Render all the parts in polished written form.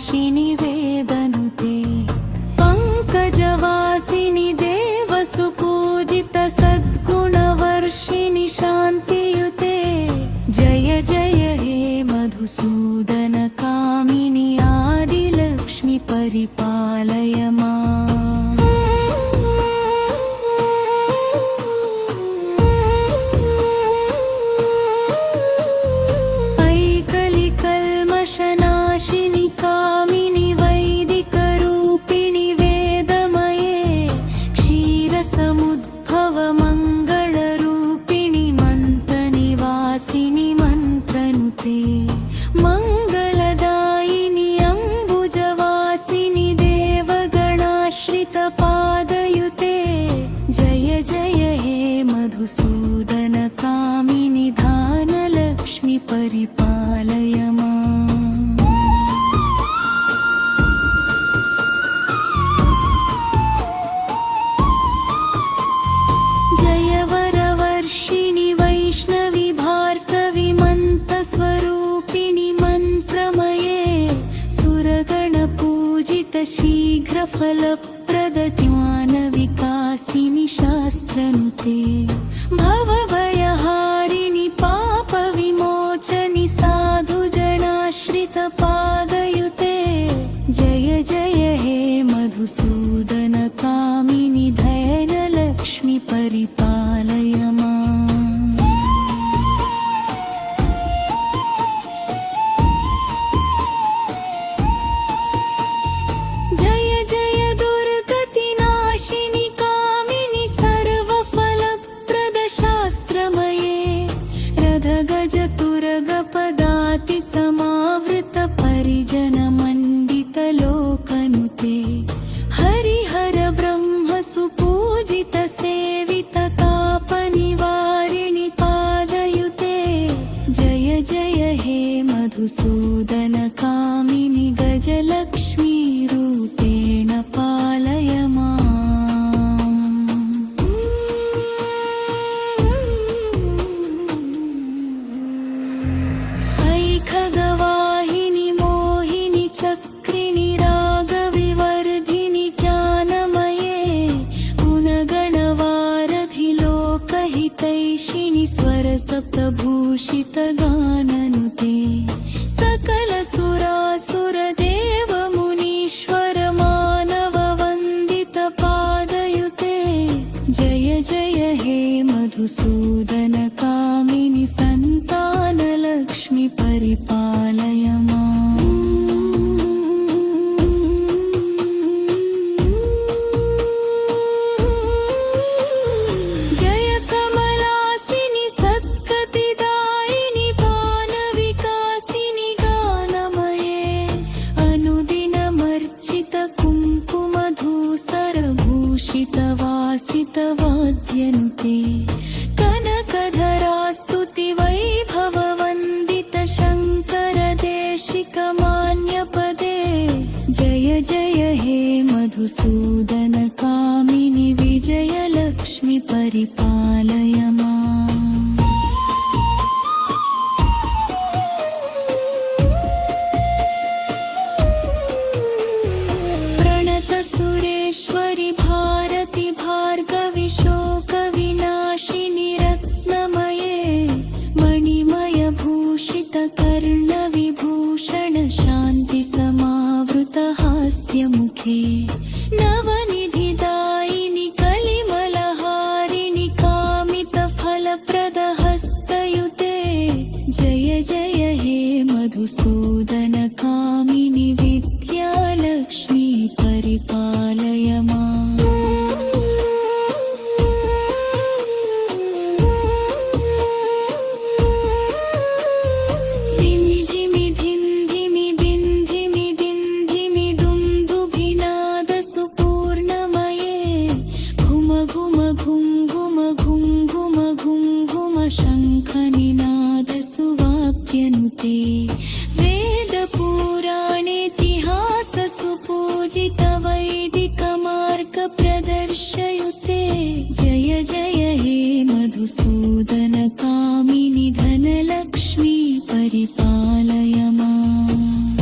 नाशिनि वेदनुते पंकजवासिनि देवसुपूजित सद्गुणवर्षिणि शान्तियुते जय जय हे मधुसूदन कामिनि आदिलक्ष्मि परिपालय माम्। ऐकलिकल्मषनाशिनि कामिनि वैदिकरूपिणि वेदमये क्षीरसमुद्भव मङ्गलरूपिणि मन्त्रनिवासिनि मन्त्रनुते मङ्गलदायिनि अम्बुजवासिनि देवगणाश्रितपादयुते जय जय हे मधुसूदन कामिनि धानलक्ष्मि परिपालय माम्। जय वरवर्षिणि वैष्णवि भार्गवि मन्त्रस्वरूपिणि मन्त्रमये सुरगणपूजित शीघ्रफलप्रद ज्ञानविकासिनि शास्त्रनुते भवभयहारिणि पापविमोचनि साधुजनाश्रितपादयुते जय जय हे मधुसूदन कामिनि धैर्यलक्ष्मि परिपालय माम्। जय जय दुर्गतिनाशिनि कामिनि सर्वफलप्रद शास्त्रमये रथगजतुरगपदाति समावृत परिजन मण्डित लोकनुते हरिहर ब्रह्म सुपूजित सेवित तापनिवारिणि पादयुते जय जय हे मधुसूदन कामिनि गजलक्ष्मी रूपेण पालय माम्। ऐखगवाहिनि मोहिनि चक्रिणि रागविवर्धिनि ज्ञानमये गुणगणवारधि लोकहितैषिणि स्वरसप्तभूषित गाननुते सकलसुरासुरदेव मुनीश्वर मानव वन्दित पादयुते जय जय हे मधुसूदन कामिनि सन्तानलक्ष्मि परिपालय माम्। जय कमलासिनि सद्गतिदायिनि भानविकासिनि गानमये अनुदिनमर्चित कुङ्कुमधूसरभूषित वासित वाद्यनुते कनकधरास्तुति वैभव वन्दित शङ्कर देशिक मान्यपदे जय जय हे मधुसूदन कामिनि विजयलक्ष्मि परिपालय माम्। प्रणत सुरेश्वरि भारति भार्गवि शोकविनाशिनि रत्नमये मणिमय भूषित कर्णविभूषण शान्ति समावृत हास्यमुखे नवनिधिदायिनि कलिमलहारिणि कामित फलप्रद हस्तयुते जय जय हे मधुसूदन कामिनि विद्यालक्ष्मी परिपालय माम्। धिमि धिमि धिं धिमि दिं धिमि दिं धिमि दुं दुभिनाद सुपूर्णमये घुम घुम घुं घुम घुं घुम घुं घुम शङ्खनिनाद सुवाप्यनुते वेदपुराणेतिहास सुपूजित वैदिकमार्ग प्रदर्शयुते जय जय हे मधुसूदन कामिनि धनलक्ष्मी परिपालय माम्।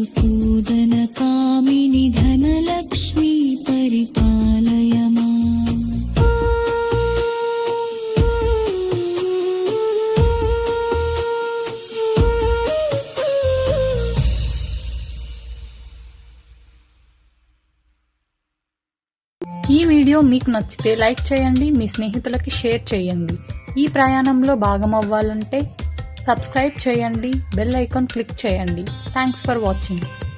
మధుసూదన కామిని ధనలక్ష్మీ పరిపాలయ మాం. ఈ వీడియో మీకు నచ్చితే లైక్ చేయండి, మీ స్నేహితులకి షేర్ చేయండి. ఈ ప్రయాణంలో భాగమవ్వాలంటే సబ్స్క్రైబ్ చేయండి, బెల్ ఐకాన్ క్లిక్ చేయండి. Thanks for watching.